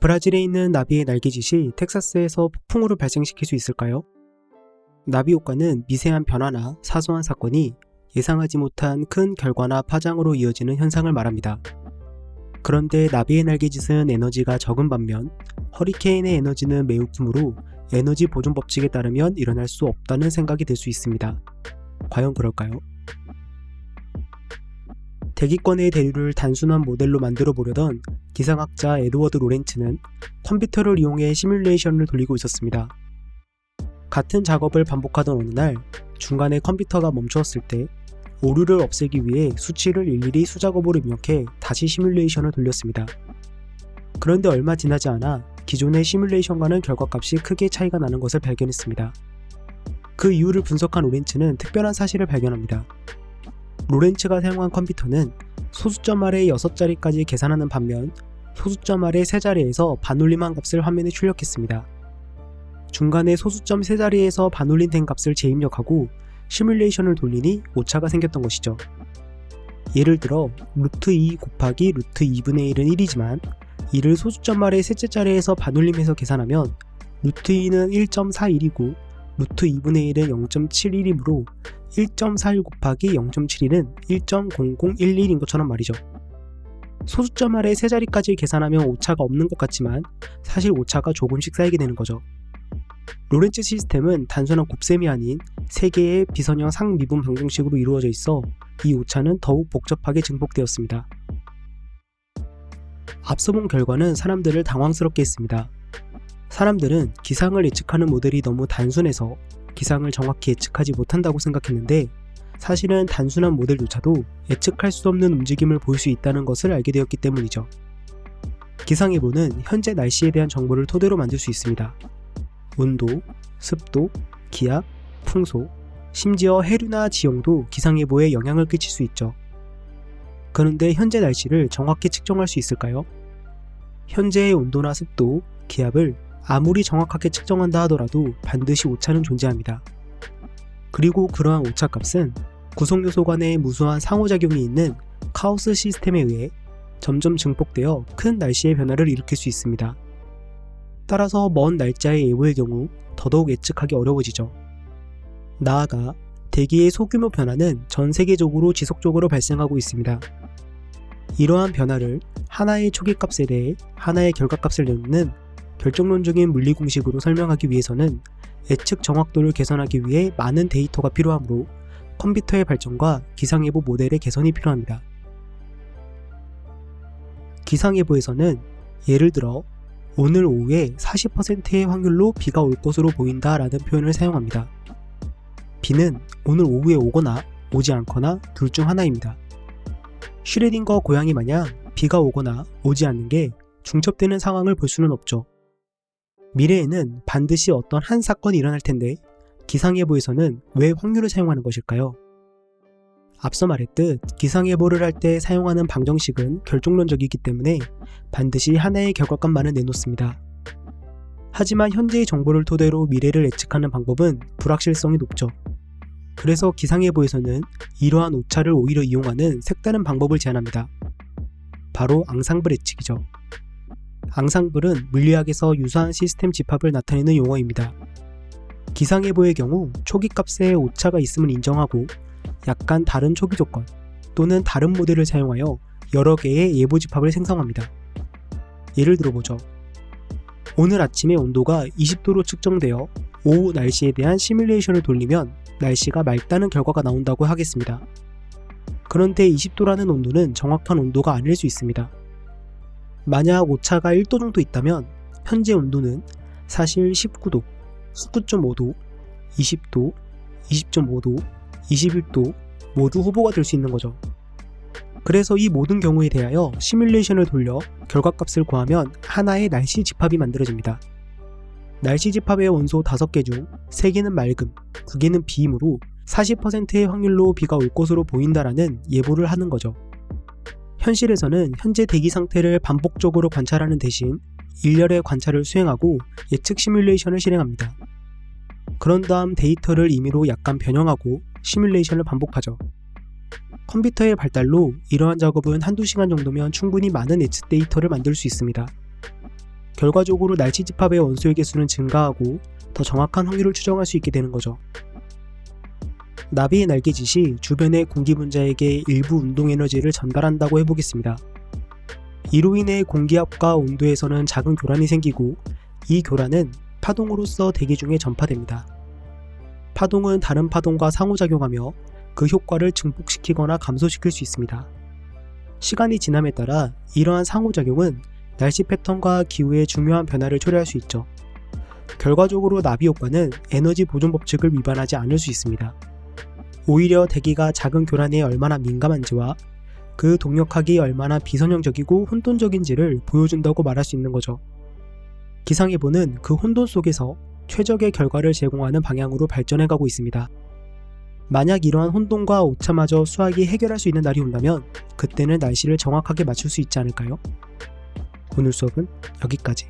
브라질에 있는 나비의 날개짓이 텍사스에서 폭풍우를 발생시킬 수 있을까요? 나비 효과는 미세한 변화나 사소한 사건이 예상하지 못한 큰 결과나 파장으로 이어지는 현상을 말합니다. 그런데 나비의 날개짓은 에너지가 적은 반면 허리케인의 에너지는 매우 크므로 에너지 보존 법칙에 따르면 일어날 수 없다는 생각이 들 수 있습니다. 과연 그럴까요? 대기권의 대류를 단순한 모델로 만들어 보려던 기상학자 에드워드 로렌츠는 컴퓨터를 이용해 시뮬레이션을 돌리고 있었습니다. 같은 작업을 반복하던 어느 날 중간에 컴퓨터가 멈추었을 때 오류를 없애기 위해 수치를 일일이 수작업으로 입력해 다시 시뮬레이션을 돌렸습니다. 그런데 얼마 지나지 않아 기존의 시뮬레이션과는 결과값이 크게 차이가 나는 것을 발견했습니다. 그 이유를 분석한 로렌츠는 특별한 사실을 발견합니다. 로렌츠가 사용한 컴퓨터는 소수점 아래 6자리까지 계산하는 반면 소수점 아래 3자리에서 반올림한 값을 화면에 출력했습니다. 중간에 소수점 3자리에서 반올림된 값을 재입력하고 시뮬레이션을 돌리니 오차가 생겼던 것이죠. 예를 들어 루트 2 곱하기 루트 2분의 1은 1이지만 이를 소수점 아래 셋째 자리에서 반올림해서 계산하면 루트 2는 1.41이고 루트 2분의 1은 0.71이므로 1.41 곱하기 0.71은 1.0011인 것처럼 말이죠. 소수점 아래 3자리까지 계산하면 오차가 없는 것 같지만 사실 오차가 조금씩 쌓이게 되는 거죠. 로렌츠 시스템은 단순한 곱셈이 아닌 3개의 비선형 상미분 방정식으로 이루어져 있어 이 오차는 더욱 복잡하게 증폭되었습니다. 앞서 본 결과는 사람들을 당황스럽게 했습니다. 사람들은 기상을 예측하는 모델이 너무 단순해서 기상을 정확히 예측하지 못한다고 생각했는데 사실은 단순한 모델조차도 예측할 수 없는 움직임을 볼 수 있다는 것을 알게 되었기 때문이죠. 기상예보는 현재 날씨에 대한 정보를 토대로 만들 수 있습니다. 온도, 습도, 기압, 풍속, 심지어 해류나 지형도 기상예보에 영향을 끼칠 수 있죠. 그런데 현재 날씨를 정확히 측정할 수 있을까요? 현재의 온도나 습도, 기압을 아무리 정확하게 측정한다 하더라도 반드시 오차는 존재합니다. 그리고 그러한 오차값은 구성요소 간의 무수한 상호작용이 있는 카오스 시스템에 의해 점점 증폭되어 큰 날씨의 변화를 일으킬 수 있습니다. 따라서 먼 날짜의 예보의 경우 더더욱 예측하기 어려워지죠. 나아가 대기의 소규모 변화는 전 세계적으로 지속적으로 발생하고 있습니다. 이러한 변화를 하나의 초기값에 대해 하나의 결과값을 내놓는 결정론적인 물리 공식으로 설명하기 위해서는 예측 정확도를 개선하기 위해 많은 데이터가 필요하므로 컴퓨터의 발전과 기상예보 모델의 개선이 필요합니다. 기상예보에서는 예를 들어 오늘 오후에 40%의 확률로 비가 올 것으로 보인다 라는 표현을 사용합니다. 비는 오늘 오후에 오거나 오지 않거나 둘 중 하나입니다. 슈레딩거 고양이 마냥 비가 오거나 오지 않는 게 중첩되는 상황을 볼 수는 없죠. 미래에는 반드시 어떤 한 사건이 일어날 텐데 기상예보에서는 왜 확률을 사용하는 것일까요? 앞서 말했듯 기상예보를 할 때 사용하는 방정식은 결정론적이기 때문에 반드시 하나의 결과값만을 내놓습니다. 하지만 현재의 정보를 토대로 미래를 예측하는 방법은 불확실성이 높죠. 그래서 기상예보에서는 이러한 오차를 오히려 이용하는 색다른 방법을 제안합니다. 바로 앙상블 예측이죠. 앙상블은 물리학에서 유사한 시스템 집합을 나타내는 용어입니다. 기상예보의 경우 초기값에 오차가 있음을 인정하고 약간 다른 초기 조건 또는 다른 모델을 사용하여 여러 개의 예보 집합을 생성합니다. 예를 들어보죠. 오늘 아침에 온도가 20도로 측정되어 오후 날씨에 대한 시뮬레이션을 돌리면 날씨가 맑다는 결과가 나온다고 하겠습니다. 그런데 20도라는 온도는 정확한 온도가 아닐 수 있습니다. 만약 오차가 1도 정도 있다면 현재 온도는 사실 19도, 19.5도, 20도, 20.5도, 21도 모두 후보가 될 수 있는 거죠. 그래서 이 모든 경우에 대하여 시뮬레이션을 돌려 결과값을 구하면 하나의 날씨 집합이 만들어집니다. 날씨 집합의 원소 5개 중 3개는 맑음, 2개는 비이므로 40%의 확률로 비가 올 것으로 보인다라는 예보를 하는 거죠. 현실에서는 현재 대기 상태를 반복적으로 관찰하는 대신 일렬의 관찰을 수행하고 예측 시뮬레이션을 실행합니다. 그런 다음 데이터를 임의로 약간 변형하고 시뮬레이션을 반복하죠. 컴퓨터의 발달로 이러한 작업은 한두 시간 정도면 충분히 많은 예측 데이터를 만들 수 있습니다. 결과적으로 날씨 집합의 원소의 개수는 증가하고 더 정확한 확률을 추정할 수 있게 되는 거죠. 나비의 날개짓이 주변의 공기 분자에게 일부 운동 에너지를 전달한다고 해보겠습니다. 이로 인해 공기압과 온도에서는 작은 교란이 생기고 이 교란은 파동으로서 대기 중에 전파됩니다. 파동은 다른 파동과 상호작용하며 그 효과를 증폭시키거나 감소시킬 수 있습니다. 시간이 지남에 따라 이러한 상호작용은 날씨 패턴과 기후의 중요한 변화를 초래할 수 있죠. 결과적으로 나비 효과는 에너지 보존 법칙을 위반하지 않을 수 있습니다. 오히려 대기가 작은 교란에 얼마나 민감한지와 그 동력학이 얼마나 비선형적이고 혼돈적인지를 보여준다고 말할 수 있는 거죠. 기상예보는 그 혼돈 속에서 최적의 결과를 제공하는 방향으로 발전해가고 있습니다. 만약 이러한 혼돈과 오차마저 수학이 해결할 수 있는 날이 온다면 그때는 날씨를 정확하게 맞출 수 있지 않을까요? 오늘 수업은 여기까지.